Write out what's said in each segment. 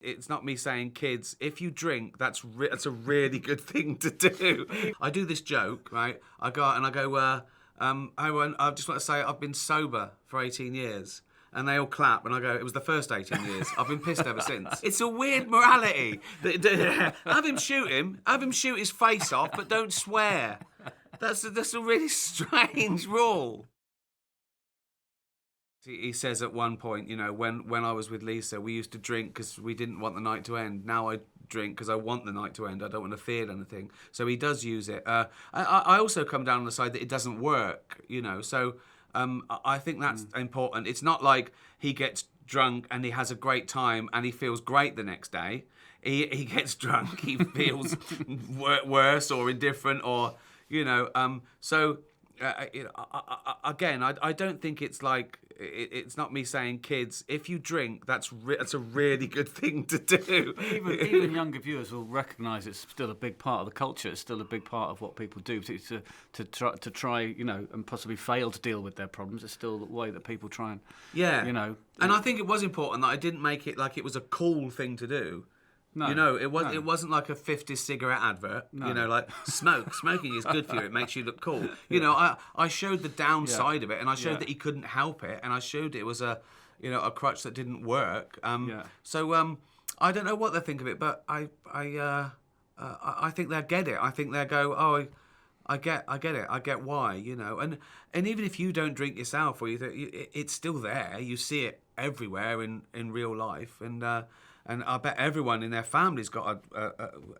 It's not me saying, kids, if you drink, that's a really good thing to do. I do this joke, right? I go out and I go, I just want to say I've been sober for 18 years. And they all clap, and I go, it was the first 18 years. I've been pissed ever since. It's a weird morality. Have him shoot his face off, but don't swear. That's a really strange rule. He says at one point, you know, when I was with Lisa, we used to drink because we didn't want the night to end. Now I drink because I want the night to end. I don't want to feel anything. So he does use it. I also come down on the side that it doesn't work, you know. So I think that's important. It's not like he gets drunk and he has a great time and he feels great the next day. He gets drunk, he feels worse or indifferent or, you know. Again, I don't think it's like, it's not me saying, kids, if you drink, that's a really good thing to do. Even younger viewers will recognise it's still a big part of the culture. It's still a big part of what people do to try, you know, and possibly fail to deal with their problems. It's still the way that people try and, you know. And I think it was important that I didn't make it like it was a cool thing to do. No, you know, it wasn't like a 50s cigarette advert. No. You know, like smoking is good for you. It makes you look cool. You know, I showed the downside of it, and I showed that he couldn't help it, and I showed it was a crutch that didn't work. So I don't know what they think of it, but I think they'll get it. I think they'll go, oh, I get it. I get why. You know, and even if you don't drink yourself, or it's still there. You see it everywhere in real life, and I bet everyone in their family's got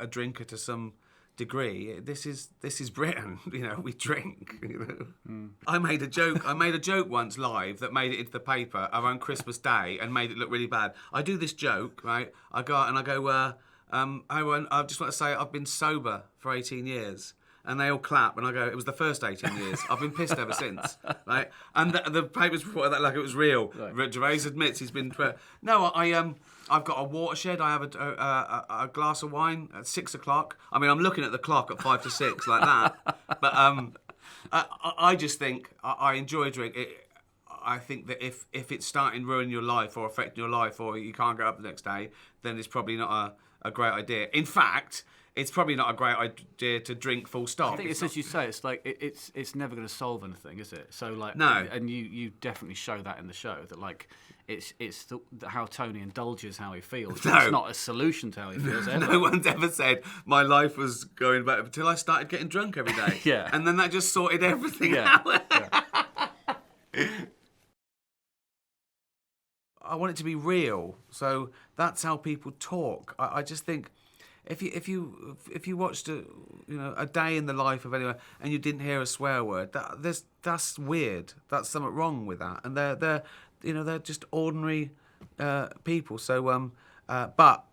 a drinker to some degree. This is Britain, you know. We drink. You know. I made a joke once live that made it into the paper around Christmas Day and made it look really bad. I do this joke, right? I go out and I go, I just want to say I've been sober for 18 years. And they all clap, and I go, it was the first 18 years. I've been pissed ever since, right? And the papers reported that like it was real. Right. Gervais admits he's been... No, I've got a watershed. I have a glass of wine at 6 o'clock. I mean, I'm looking at the clock at 5 to 6, like that. But I just think I enjoy drink. I think that if it's starting to ruin your life or affecting your life, or you can't get up the next day, then it's probably not a great idea. In fact... It's probably not a great idea to drink full stop. I think it's as you say, it's like it's never going to solve anything, is it? So like, no. And you definitely show that in the show, that like it's how Tony indulges how he feels. No. It's not a solution to how he feels. Ever. No one's ever said my life was going back until I started getting drunk every day. Yeah. And then that just sorted everything out. Yeah. I want it to be real, so that's how people talk. I just think. If you watched a day in the life of anyone and you didn't hear a swear word, that's weird. That's something wrong with that. And they're just ordinary people. So but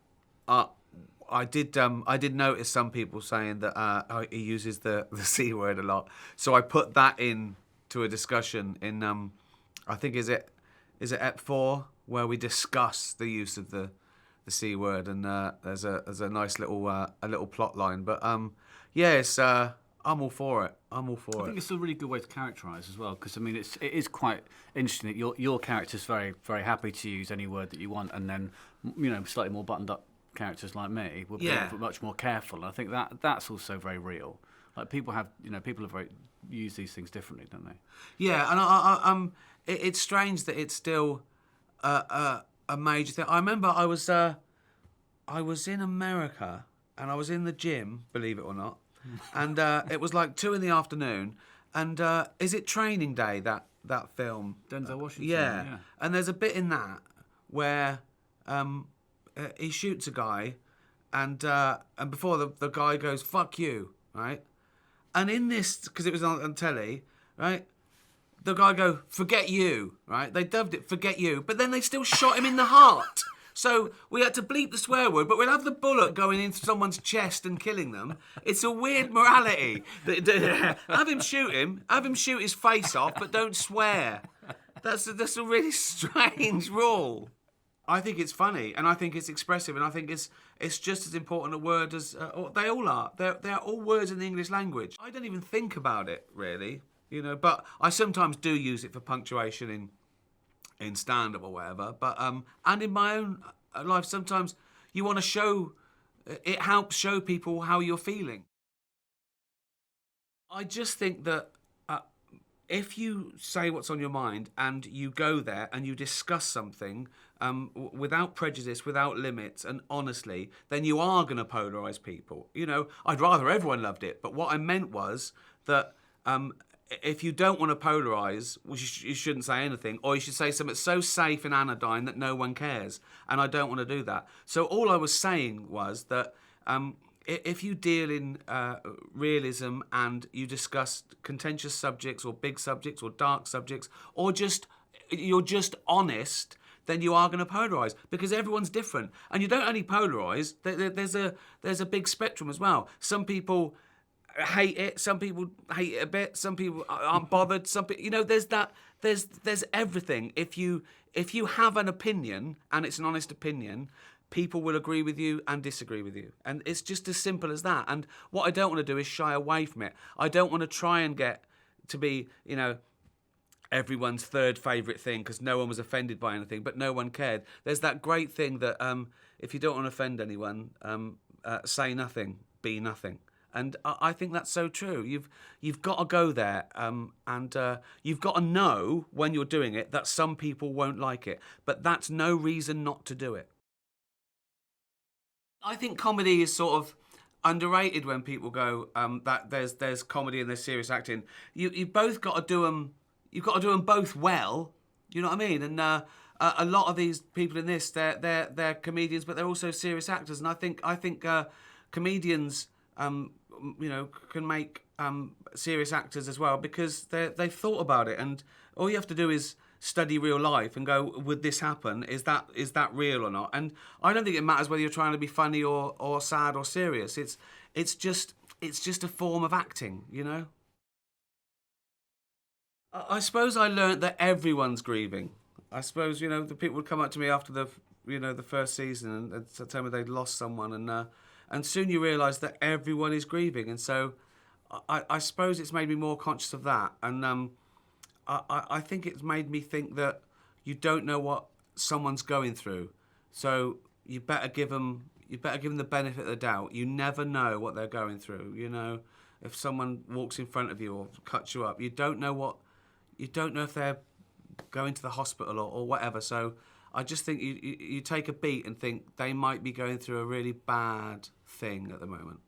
I did notice some people saying that he uses the C word a lot. So I put that in to a discussion in I think is it Ep 4 where we discuss the use of the C word, and there's a nice little plot line. But yes, I'm all for it. I think it's a really good way to characterise as well, because I mean it is quite interesting that your character's very very happy to use any word that you want, and then slightly more buttoned up characters like me will be much more careful. And I think that's also very real. Like people have use these things differently, don't they? Yeah, and it's strange that it's still a major thing. I remember I was in America and I was in the gym, believe it or not, and it was like 2 p.m, and is it Training Day, that film? Denzel Washington. Yeah, and there's a bit in that where he shoots a guy, and before the guy goes "fuck you," right? And in this, because it was on telly, right? The guy go, "Forget you," right? They dubbed it "Forget you," but then they still shot him in the heart. So we had to bleep the swear word, but we'd have the bullet going into someone's chest and killing them. It's a weird morality. Have him shoot his face off, but don't swear. That's a really strange rule. I think it's funny, and I think it's expressive, and I think it's just as important a word as they all are. They're all words in the English language. I don't even think about it really. But I sometimes do use it for punctuation in stand-up or whatever. But and in my own life, sometimes you want to show. It helps show people how you're feeling. I just think that if you say what's on your mind and you go there and you discuss something without prejudice, without limits, and honestly, then you are going to polarise people. You know, I'd rather everyone loved it, but what I meant was that if you don't want to polarise, well, you shouldn't say anything, or you should say something so safe and anodyne that no one cares, and I don't want to do that. So all I was saying was that if you deal in realism and you discuss contentious subjects or big subjects or dark subjects, or you're just honest, then you are going to polarise, because everyone's different, and you don't only polarise. There's a big spectrum as well. Some people hate it. Some people hate it a bit. Some people aren't bothered. Some people, you know, there's everything. If you have an opinion and it's an honest opinion, people will agree with you and disagree with you. And it's just as simple as that. And what I don't want to do is shy away from it. I don't want to try and get to be, you know, everyone's third favourite thing because no one was offended by anything, but no one cared. There's that great thing that if you don't want to offend anyone, say nothing, be nothing. And I think that's so true. You've got to go there, and you've got to know when you're doing it that some people won't like it, but that's no reason not to do it. I think comedy is sort of underrated when people go that there's comedy and there's serious acting. You've both got to do them. You've got to do them both well. You know what I mean? And a lot of these people in this, they're comedians, but they're also serious actors. And I think comedians, you know, can make serious actors as well, because they've thought about it. And all you have to do is study real life and go, would this happen? Is that real or not? And I don't think it matters whether you're trying to be funny or sad or serious. It's just a form of acting, you know. I suppose I learnt that everyone's grieving. I suppose, you know, the people would come up to me after the first season and tell me they'd lost someone, and soon you realise that everyone is grieving, and so I suppose it's made me more conscious of that, and I think it's made me think that you don't know what someone's going through, so you better give them the benefit of the doubt. You never know what they're going through. You know, if someone walks in front of you or cuts you up, you don't know if they're going to the hospital or whatever. So I just think you take a beat and think they might be going through a really bad thing at the moment.